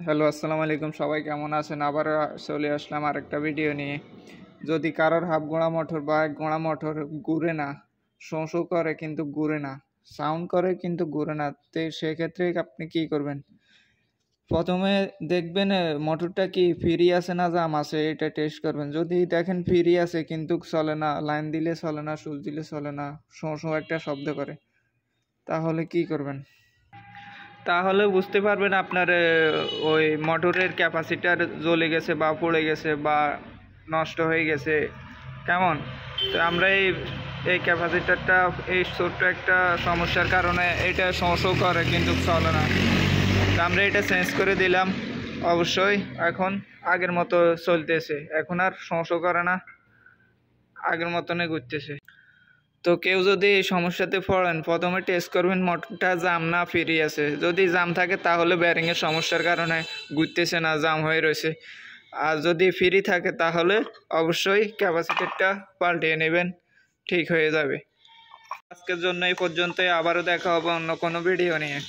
Hello, আসসালামু আলাইকুম। সবাই কেমন আছেন? আবার চলে আসলাম আরেকটা ভিডিও নিয়ে। যদি কারোর হাফ গোড়া মোটর বা এক গোড়া মোটর ঘুরে না, শোঁ শোঁ করে কিন্তু ঘুরে না, সাউন্ড করে কিন্তু ঘুরে না, তো সেক্ষেত্রে আপনি কি করবেন? প্রথমে দেখবেন মোটরটা কি ফ্রি আছে না জাম আছে, এটা টেস্ট করবেন। যদি দেখেন ফ্রি আছে কিন্তু চলে না, লাইন দিলে চলে না, সুইচ দিলে চলে না, শোঁ শোঁ একটা শব্দ করে, তাহলে কি করবেন? তাহলে বুঝতে পারবেন আপনার ওই মোটরের ক্যাপাসিটার জ্বলে গেছে বা পড়ে গেছে বা নষ্ট হয়ে গেছে। কেমন? তো আমরা এই ক্যাপাসিটারটা এই ছোট্ট একটা সমস্যার কারণে এটা শো করে কিন্তু চলে না। তো আমরা এটা চেঞ্জ করে দিলাম। অবশ্যই এখন আগের মতো চলতেছে, এখন আর শো করে না, আগের মতনই ঘুরতেছে। তো কেউ যদি এই সমস্যাতে পড়েন, প্রথমে টেস্ট করবেন মোটরটা জাম না ফ্রি আছে। যদি জাম থাকে তাহলে ব্যারিংয়ের সমস্যার কারণে ঘুরতেছে না, জাম হয়ে রয়েছে। আর যদি ফ্রি থাকে তাহলে অবশ্যই ক্যাপাসিটরটা পাল্টিয়ে নেবেন, ঠিক হয়ে যাবে। আজকের জন্য এই পর্যন্তই, আবারও দেখা হবে অন্য কোনো ভিডিও নিয়ে।